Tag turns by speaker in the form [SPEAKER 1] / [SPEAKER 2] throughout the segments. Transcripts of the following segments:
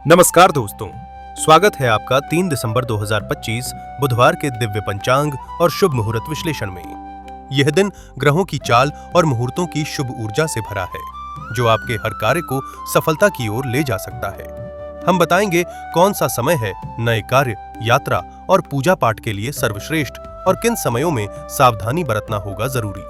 [SPEAKER 1] नमस्कार दोस्तों, स्वागत है आपका 3 दिसंबर 2025 बुधवार के दिव्य पंचांग और शुभ मुहूर्त विश्लेषण में। यह दिन ग्रहों की चाल और मुहूर्तों की शुभ ऊर्जा से भरा है, जो आपके हर कार्य को सफलता की ओर ले जा सकता है। हम बताएंगे कौन सा समय है नए कार्य, यात्रा और पूजा पाठ के लिए सर्वश्रेष्ठ और किन समयों में सावधानी बरतना होगा जरूरी।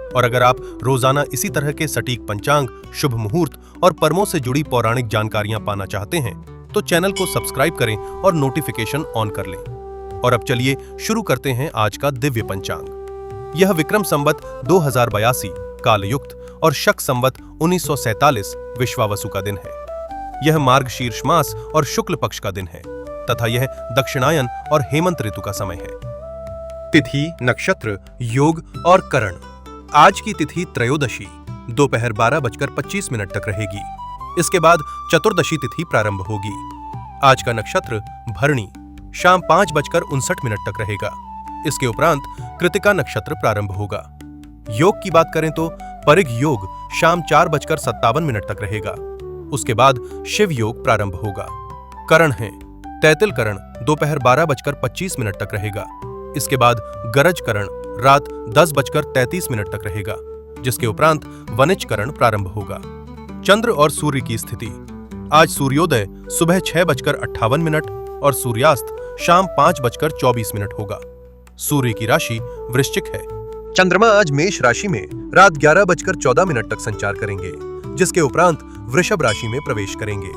[SPEAKER 1] और अगर आप रोजाना इसी तरह के सटीक पंचांग, शुभ मुहूर्त और पर्वों से जुड़ी पौराणिक जानकारियां पाना चाहते हैं, तो चैनल को सब्सक्राइब करें और नोटिफिकेशन ऑन कर लें। और अब चलिए शुरू करते हैं आज का दिव्य पंचांग। यह विक्रम संवत 2082 कालयुक्त और शक संवत 1947 विश्वावसु का दिन है। यह मार्गशीर्ष मास और शुक्ल पक्ष का दिन है तथा यह दक्षिणायन और हेमंत ऋतु का समय है। तिथि, नक्षत्र, योग और करण। आज की तिथि त्रयोदशी दोपहर 12:25 तक रहेगी। इसके बाद चतुर्दशी तिथि प्रारंभ होगी। आज का नक्षत्र भरणी शाम 5:59 तक रहेगा। इसके उपरांत कृतिका नक्षत्र प्रारंभ होगा। योग की बात करें तो परिघ योग शाम 4:57 तक रहेगा। उसके बाद शिव योग प्रारंभ होगा। करण है तैतिल करण दोपहर 12:25 तक रहेगा। इसके बाद गरज करण रात 10:33 तक रहेगा, जिसके उपरांत वनिज करण प्रारंभ होगा। चंद्र और सूर्य की स्थिति। आज सूर्योदय सुबह 6:58 और सूर्यास्त शाम 5:24 होगा। सूर्य की राशि वृश्चिक है। चंद्रमा आज मेष राशि में रात 11:14 तक संचार करेंगे, जिसके उपरांत वृषभ राशि में प्रवेश करेंगे।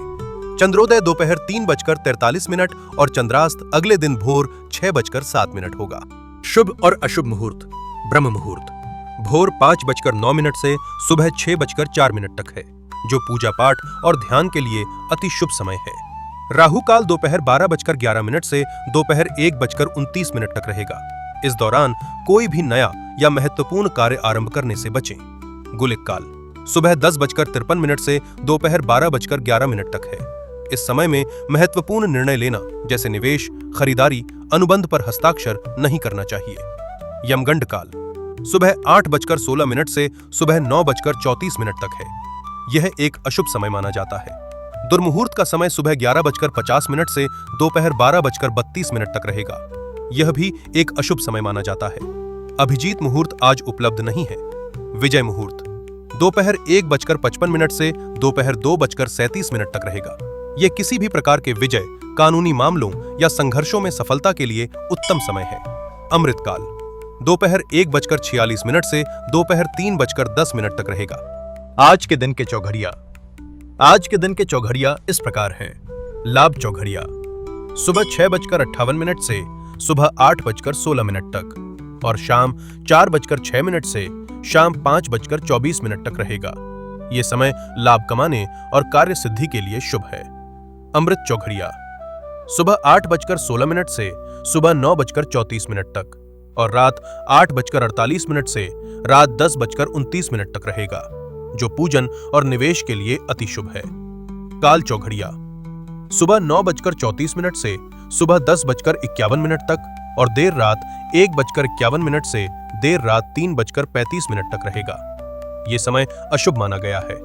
[SPEAKER 1] चंद्रोदय दोपहर 3:43 और चंद्रास्त अगले दिन भोर 6:07 होगा। शुभ और अशुभ मुहूर्त। ब्रह्म मुहूर्त भोर 5:09 से सुबह 6:04 तक है, जो पूजा पाठ और ध्यान के लिए अति शुभ समय है। राहु काल दोपहर 12:11 से दोपहर 1:29 तक रहेगा। इस दौरान कोई भी नया या महत्वपूर्ण कार्य आरंभ करने से बचें। गुलिक काल सुबह 10:53 से दोपहर 12:11 तक है। इस समय में महत्वपूर्ण निर्णय लेना जैसे निवेश, खरीदारी, अनुबंध पर हस्ताक्षर नहीं करना चाहिए। यमगंड काल सुबह 8:16 से सुबह 9:34 तक है। यह एक अशुभ समय माना जाता है। दुर्मुहूर्त का समय सुबह 11:50 से दोपहर 12:32 तक रहेगा। यह भी एक अशुभ समय माना जाता है। अभिजीत मुहूर्त आज उपलब्ध नहीं है। विजय मुहूर्त दोपहर 1:55 से दोपहर 2:37 तक रहेगा। यह किसी भी प्रकार के विजय, कानूनी मामलों या संघर्षों में सफलता के लिए उत्तम समय है। अमृत काल दोपहर 1:46 से दोपहर 3:10 तक रहेगा। आज के दिन के चौघड़िया। आज के दिन के चौघड़िया इस प्रकार हैं। लाभ चौघड़िया सुबह 6:58 से सुबह 8:16 तक और शाम 4:06 से शाम 5:24 तक रहेगा। यह समय लाभ कमाने और कार्य सिद्धि के लिए शुभ है। अमृत चौघड़िया सुबह 8:16 से सुबह 9:34 तक और रात 8:48 से रात 10:29 तक रहेगा, जो पूजन और निवेश के लिए अति शुभ है। काल चौघड़िया सुबह 9:34 से सुबह 10:51 तक और देर रात 1:51 से देर रात 3:35 तक रहेगा। ये समय अशुभ माना गया है।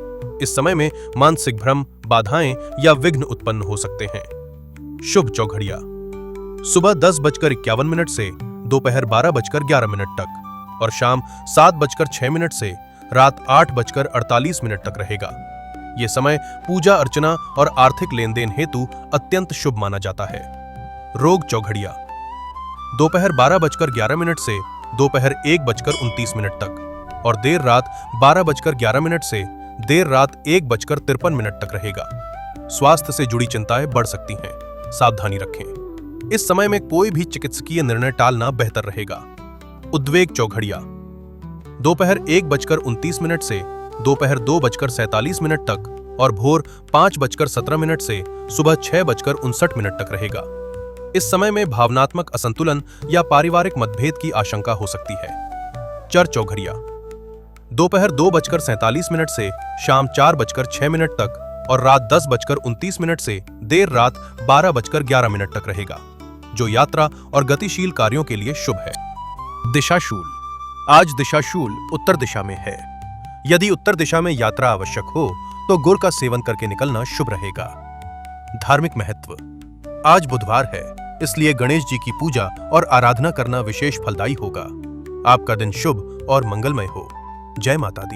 [SPEAKER 1] इस समय में मानसिक भ्रम, बाधाएं या विघ्न उत्पन्न हो सकते हैं। शुभ चौघड़िया सुबह 10:51 से दोपहर 12:11 तक और शाम 7:06 से रात 8:48 तक रहेगा। यह समय पूजा अर्चना और आर्थिक लेन देन हेतु अत्यंत शुभ माना जाता है। रोग चौघड़िया दोपहर 12:11 से दोपहर 1:29 तक और देर रात 12:11 से देर रात 1:53 तक रहेगा। स्वास्थ्य से जुड़ी चिंताएं बढ़ सकती हैं, सावधानी रखें। इस समय में कोई भी चिकित्सकीय निर्णय टालना बेहतर रहेगा। उद्वेग चौघड़िया दोपहर 1:29 से दोपहर 2:47 तक और भोर 5:17 से सुबह 6:59 तक रहेगा। इस समय में भावनात्मक असंतुलन या पारिवारिक मतभेद की आशंका हो सकती है। चर चौघड़िया दोपहर 2:47 से शाम 4:06 तक और रात 10:29 से देर रात 12:11 तक रहेगा, जो यात्रा और गतिशील कार्यों के लिए शुभ है। दिशाशूल आज दिशाशूल उत्तर दिशा में है। यदि उत्तर दिशा में यात्रा आवश्यक हो तो गुड़ का सेवन करके निकलना शुभ रहेगा। धार्मिक महत्व। आज बुधवार है, इसलिए गणेश जी की पूजा और आराधना करना विशेष फलदायी होगा। आपका दिन शुभ और मंगलमय हो। जय माता दी।